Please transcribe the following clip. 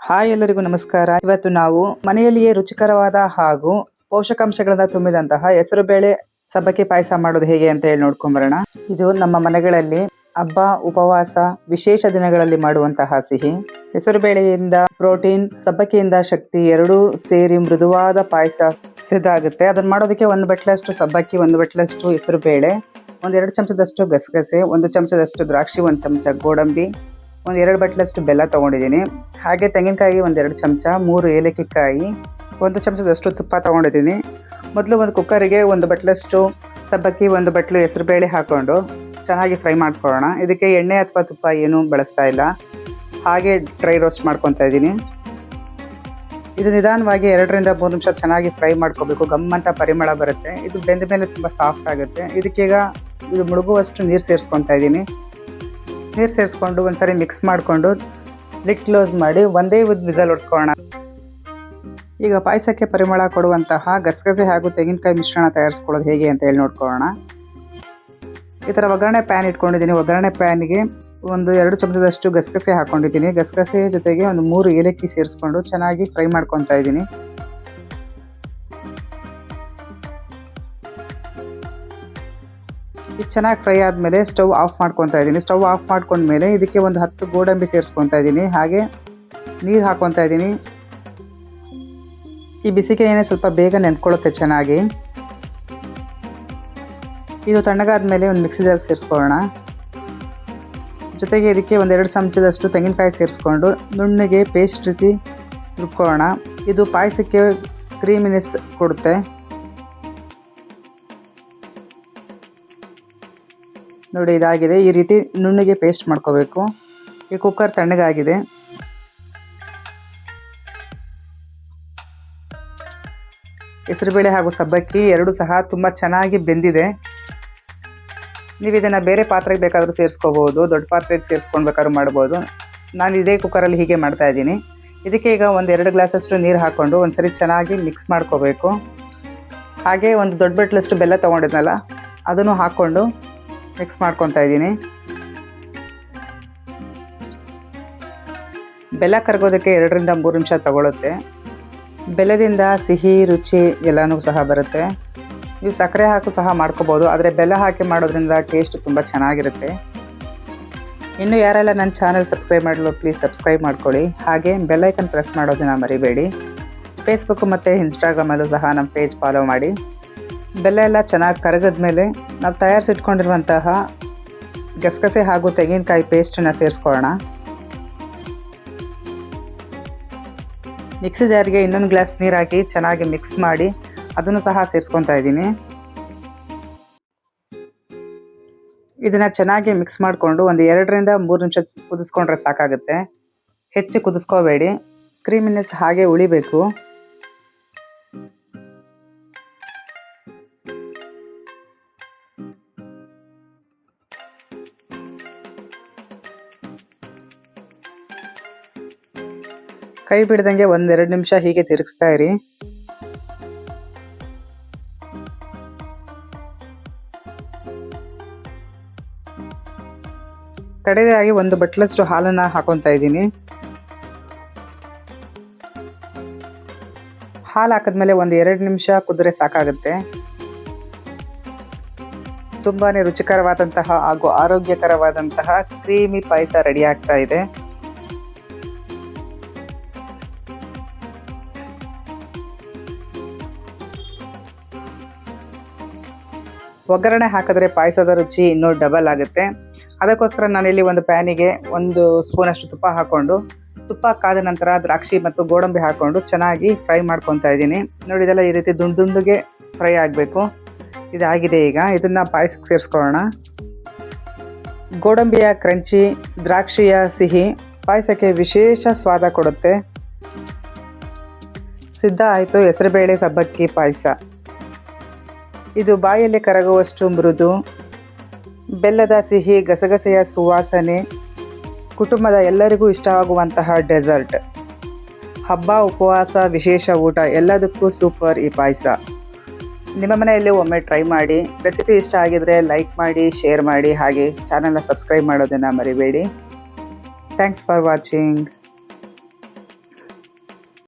Hi, ಎಲ್ಲರಿಗೂ ನಮಸ್ಕಾರ. ಇವತ್ತು ನಾವು ಮನೆಯಲ್ಲಿಯೇ ರುಚಿಕರವಾದ ಹಾಗೂ ಪೋಷಕಾಂಶಗಳಿಂದ ತುಂಬಿದಂತಹ ಹೆಸರುಬೇಳೆ ಸಬ್ಬಕ್ಕಿ ಪಾಯಸ ಮಾಡೋದು ಹೇಗೆ ಅಂತ ಹೇಳಿ ನೋಡ್ಕೊಂಬರೋಣ. ಇದು ನಮ್ಮ ಮನೆಗಳಲ್ಲಿ ಹಬ್ಬ, ಉಪವಾಸ, ವಿಶೇಷ ದಿನಗಳಲ್ಲಿ ಮಾಡುವಂತಹ ಸಿಹಿ. ಹೆಸರುಬೇಳೆಯಿಂದ ಪ್ರೋಟೀನ್, ಸಬ್ಬಕ್ಕಿಯಿಂದ ಶಕ್ತಿ ಎರಡೂ ಸೇರಿ ಮೃದುವಾದ ಪಾಯಸ ಸಿದ್ಧ ಆಗುತ್ತೆ. ಅದನ್ನ ಮಾಡೋದಕ್ಕೆ 1 ಬಟ್ಲಷ್ಟು ಸಬ್ಬಕ್ಕಿ, 1 ಬಟ್ಲಷ್ಟು ಹೆಸರುಬೇಳೆ, 1-2 ಚಮಚದಷ್ಟು ಗಸಗಸೆ, 1 ಚಮಚದಷ್ಟು ದ್ರಾಕ್ಷಿ, 1 ಚಮಚ ಗೋಡಂಬಿ, 1-2 ಬಟ್ಲಷ್ಟು ಬೆಲ್ಲ ತೊಗೊಂಡಿದ್ದೀನಿ. ಹಾಗೆ ತೆಂಗಿನಕಾಯಿ 1-2 ಚಮಚ, 3 ಏಲಕ್ಕಿಕಾಯಿ, 1 ಚಮಚದಷ್ಟು ತುಪ್ಪ ತೊಗೊಂಡಿದ್ದೀನಿ. ಮೊದಲು ಒಂದು ಕುಕ್ಕರಿಗೆ 1 ಬಟ್ಲಷ್ಟು ಸಬ್ಬಕ್ಕಿ, 1 ಬಟ್ಲು ಹೆಸರುಬೇಳೆ ಹಾಕ್ಕೊಂಡು ಚೆನ್ನಾಗಿ ಫ್ರೈ ಮಾಡ್ಕೊಳ್ಳೋಣ. ಇದಕ್ಕೆ ಎಣ್ಣೆ ಅಥವಾ ತುಪ್ಪ ಏನೂ ಬಳಸ್ತಾ ಇಲ್ಲ, ಹಾಗೆ ಡ್ರೈ ರೋಸ್ಟ್ ಮಾಡ್ಕೊತಾ ಇದ್ದೀನಿ. ಇದು ನಿಧಾನವಾಗಿ 2-3 ನಿಮಿಷ ಚೆನ್ನಾಗಿ ಫ್ರೈ ಮಾಡ್ಕೋಬೇಕು. ಗಮ್ಮಂತ ಪರಿಮಳ ಬರುತ್ತೆ. ಇದು ಬೆಂದ ಮೇಲೆ ತುಂಬ ಸಾಫ್ಟ್ ಆಗುತ್ತೆ. ಇದಕ್ಕೀಗ ಇದು ಮುಳುಗುವಷ್ಟು ನೀರು ಸೇರಿಸ್ಕೊತಾ ಇದ್ದೀನಿ. ನೀರು ಸೇರಿಸ್ಕೊಂಡು ಒಂದ್ಸರಿ ಮಿಕ್ಸ್ ಮಾಡಿಕೊಂಡು ಲಿಡ್ ಕ್ಲೋಸ್ ಮಾಡಿ ಒಂದೇ ವಿಸಲ್ ಹೊಡ್ಸ್ಕೊಳ್ಳೋಣ. ಈಗ ಪಾಯಸಕ್ಕೆ ಪರಿಮಳ ಕೊಡುವಂತಹ ಗಸಗಸೆ ಹಾಗೂ ತೆಂಗಿನಕಾಯಿ ಮಿಶ್ರಣ ತಯಾರಿಸ್ಕೊಳ್ಳೋದು ಹೇಗೆ ಅಂತ ಹೇಳಿ ನೋಡ್ಕೊಳ್ಳೋಣ. ಈ ಥರ ಒಗ್ಗರಣೆ ಪ್ಯಾನ್ ಇಟ್ಕೊಂಡಿದ್ದೀನಿ. ಒಗ್ಗರಣೆ ಪ್ಯಾನ್ಗೆ 1-2 ಚಮಚದಷ್ಟು ಗಸಗಸೆ ಹಾಕ್ಕೊಂಡಿದ್ದೀನಿ. ಗಸಗಸೆ ಜೊತೆಗೆ 3 ಏಲಕ್ಕಿ ಸೇರಿಸ್ಕೊಂಡು ಚೆನ್ನಾಗಿ ಫ್ರೈ ಮಾಡ್ಕೊತಾ ಇದ್ದೀನಿ. ಇದು ಚೆನ್ನಾಗಿ ಫ್ರೈ ಆದಮೇಲೆ ಸ್ಟವ್ ಆಫ್ ಮಾಡ್ಕೊತಾ ಇದ್ದೀನಿ. ಸ್ಟವ್ ಆಫ್ ಮಾಡ್ಕೊಂಡ್ಮೇಲೆ ಇದಕ್ಕೆ 10 ಗೋಡಂಬಿ ಸೇರಿಸ್ಕೊತಾ ಇದ್ದೀನಿ. ಹಾಗೆ ನೀರು ಹಾಕ್ಕೊತಾ ಇದ್ದೀನಿ. ಈ ಬಿಸಿಗೆ ಏನೇ ಸ್ವಲ್ಪ ಬೇಗ ನೆಂದ್ಕೊಳ್ಳುತ್ತೆ ಚೆನ್ನಾಗಿ. ಇದು ತಣ್ಣಗಾದ್ಮೇಲೆ ಒಂದು ಮಿಕ್ಸಿ ಜಾರ್ಗೆ ಸೇರಿಸ್ಕೊಳ್ಳೋಣ. ಜೊತೆಗೆ ಇದಕ್ಕೆ 1-2 ಚಮಚದಷ್ಟು ತೆಂಗಿನಕಾಯಿ ಸೇರಿಸ್ಕೊಂಡು ನುಣ್ಣಗೆ ಪೇಸ್ಟ್ ರೀತಿ ರುಬ್ಕೊಳ್ಳೋಣ. ಇದು ಪಾಯಸಕ್ಕೆ ಕ್ರೀಮಿನೆಸ್ ಕೊಡುತ್ತೆ. ನೋಡಿ, ಇದಾಗಿದೆ. ಈ ರೀತಿ ನುಣ್ಣಗೆ ಪೇಸ್ಟ್ ಮಾಡ್ಕೋಬೇಕು. ಈ ಕುಕ್ಕರ್ ತಣ್ಣಗಾಗಿದೆ. ಹೆಸರುಬೇಳೆ ಹಾಗೂ ಸಬ್ಬಕ್ಕಿ ಎರಡೂ ಸಹ ತುಂಬ ಚೆನ್ನಾಗಿ ಬೆಂದಿದೆ. ನೀವು ಇದನ್ನು ಬೇರೆ ಪಾತ್ರೆಗೆ ಬೇಕಾದರೂ ಸೇರಿಸ್ಕೋಬೋದು, ದೊಡ್ಡ ಪಾತ್ರೆಗೆ ಸೇರಿಸ್ಕೊಂಡು ಬೇಕಾದ್ರೂ ಮಾಡ್ಬೋದು. ನಾನು ಇದೇ ಕುಕ್ಕರಲ್ಲಿ ಹೀಗೆ ಮಾಡ್ತಾ ಇದ್ದೀನಿ. ಇದಕ್ಕೆ ಈಗ 1-2 ಗ್ಲಾಸಷ್ಟು ನೀರು ಹಾಕ್ಕೊಂಡು ಒಂದ್ಸರಿ ಚೆನ್ನಾಗಿ ಮಿಕ್ಸ್ ಮಾಡ್ಕೋಬೇಕು. ಹಾಗೆ 1 ದೊಡ್ಡ ಬಟ್ಲಷ್ಟು ಬೆಲ್ಲ ತೊಗೊಂಡಿದ್ನಲ್ಲ, ಅದನ್ನು ಹಾಕ್ಕೊಂಡು ಮಿಕ್ಸ್ ಮಾಡ್ಕೊತಾ ಇದ್ದೀನಿ. ಬೆಲ್ಲ ಕರಗೋದಕ್ಕೆ 2-3 ನಿಮಿಷ ತಗೊಳುತ್ತೆ. ಬೆಲ್ಲದಿಂದ ಸಿಹಿ, ರುಚಿ ಎಲ್ಲನೂ ಸಹ ಬರುತ್ತೆ. ನೀವು ಸಕ್ಕರೆ ಹಾಕು ಸಹ ಮಾಡ್ಕೋಬೋದು, ಆದರೆ ಬೆಲ್ಲ ಹಾಕಿ ಮಾಡೋದ್ರಿಂದ ಟೇಸ್ಟ್ ತುಂಬ ಚೆನ್ನಾಗಿರುತ್ತೆ. ಇನ್ನು ಯಾರೆಲ್ಲ ನನ್ನ ಚಾನಲ್ ಸಬ್ಸ್ಕ್ರೈಬ್ ಮಾಡಲು ಪ್ಲೀಸ್ ಸಬ್ಸ್ಕ್ರೈಬ್ ಮಾಡ್ಕೊಳ್ಳಿ. ಹಾಗೆ ಬೆಲ್ ಐಕನ್ ಪ್ರೆಸ್ ಮಾಡೋದನ್ನ ಮರಿಬೇಡಿ. ಫೇಸ್ಬುಕ್ ಮತ್ತು ಇನ್ಸ್ಟಾಗ್ರಾಮಲ್ಲೂ ಸಹ ನಮ್ಮ ಪೇಜ್ ಫಾಲೋ ಮಾಡಿ. ಬೆಲ್ಲ ಎಲ್ಲ ಚೆನ್ನಾಗಿ ಕರಗಿದ್ಮೇಲೆ ನಾವು ತಯಾರಿಸಿಟ್ಕೊಂಡಿರುವಂತಹ ಗಸಗಸೆ ಹಾಗೂ ತೆಂಗಿನಕಾಯಿ ಪೇಸ್ಟನ್ನು ಸೇರಿಸ್ಕೊಳ್ಳೋಣ. ಮಿಕ್ಸಿ ಜಾರಿಗೆ 1 ಗ್ಲಾಸ್ ನೀರು ಹಾಕಿ ಚೆನ್ನಾಗಿ ಮಿಕ್ಸ್ ಮಾಡಿ ಅದನ್ನು ಸಹ ಸೇರಿಸ್ಕೊತಾ ಇದ್ದೀನಿ. ಇದನ್ನು ಚೆನ್ನಾಗಿ ಮಿಕ್ಸ್ ಮಾಡಿಕೊಂಡು 2-3 ನಿಮಿಷ ಕುದಿಸ್ಕೊಂಡ್ರೆ ಸಾಕಾಗುತ್ತೆ. ಹೆಚ್ಚು ಕುದಿಸ್ಕೋಬೇಡಿ, ಕ್ರೀಮಿನೆಸ್ ಹಾಗೆ ಉಳಿಬೇಕು. ಕೈ ಬಿಡ್ದಂಗೆ 1-2 ನಿಮಿಷ ಹೀಗೆ ತಿರುಗಿಸ್ತಾ ಇರಿ. ಕಡೆದಾಗಿ 1 ಬಟ್ಲಷ್ಟು ಹಾಲನ್ನು ಹಾಕೊತಾ ಇದ್ದೀನಿ. ಹಾಲು ಹಾಕಿದ್ಮೇಲೆ 1-2 ನಿಮಿಷ ಕುದ್ರೆ ಸಾಕಾಗುತ್ತೆ. ತುಂಬಾ ರುಚಿಕರವಾದಂತಹ ಹಾಗೂ ಆರೋಗ್ಯಕರವಾದಂತಹ ಕ್ರೀಮಿ ಪಾಯಸ ರೆಡಿ ಆಗ್ತಾ ಇದೆ. ಒಗ್ಗರಣೆ ಹಾಕಿದ್ರೆ ಪಾಯಸದ ರುಚಿ ಇನ್ನೂ ಡಬಲ್ ಆಗುತ್ತೆ. ಅದಕ್ಕೋಸ್ಕರ ನಾನಿಲ್ಲಿ ಒಂದು ಪ್ಯಾನಿಗೆ 1 ಸ್ಪೂನಷ್ಟು ತುಪ್ಪ ಹಾಕ್ಕೊಂಡು, ತುಪ್ಪ ಕಾದ ನಂತರ ದ್ರಾಕ್ಷಿ ಮತ್ತು ಗೋಡಂಬಿ ಹಾಕ್ಕೊಂಡು ಚೆನ್ನಾಗಿ ಫ್ರೈ ಮಾಡ್ಕೊತಾ ಇದ್ದೀನಿ. ನೋಡಿ, ಇದೆಲ್ಲ ಈ ರೀತಿ ದುಂಡುಗೆ ಫ್ರೈ ಆಗಬೇಕು. ಇದಾಗಿದೆ. ಈಗ ಇದನ್ನು ಪಾಯಸಕ್ಕೆ ಸೇರಿಸ್ಕೊಳ್ಳೋಣ. ಗೋಡಂಬಿಯ ಕ್ರಂಚಿ, ದ್ರಾಕ್ಷಿಯ ಸಿಹಿ ಪಾಯಸಕ್ಕೆ ವಿಶೇಷ ಸ್ವಾದ ಕೊಡುತ್ತೆ. ಸಿದ್ಧ ಆಯಿತು ಹೆಸರುಬೇಳೆ ಸಬ್ಬಕ್ಕಿ ಪಾಯಸ. ಇದು ಬಾಯಲ್ಲಿ ಕರಗುವಷ್ಟು ಮೃದು, ಬೆಲ್ಲದ ಸಿಹಿ, ಗಸಗಸೆಯ ಸುವಾಸನೆ, ಕುಟುಂಬದ ಎಲ್ಲರಿಗೂ ಇಷ್ಟವಾಗುವಂತಹ ಡೆಸರ್ಟ್. ಹಬ್ಬ, ಉಪವಾಸ, ವಿಶೇಷ ಊಟ ಎಲ್ಲದಕ್ಕೂ ಸೂಪರ್ ಈ ಪಾಯಸ. ನಿಮ್ಮ ಮನೆಯಲ್ಲಿ ಒಮ್ಮೆ ಟ್ರೈ ಮಾಡಿ. ರೆಸಿಪಿ ಇಷ್ಟ ಆಗಿದರೆ ಲೈಕ್ ಮಾಡಿ, ಶೇರ್ ಮಾಡಿ, ಹಾಗೆ ಚಾನಲ್ನ ಸಬ್ಸ್ಕ್ರೈಬ್ ಮಾಡೋದನ್ನು ಮರಿಬೇಡಿ. Thanks for watching.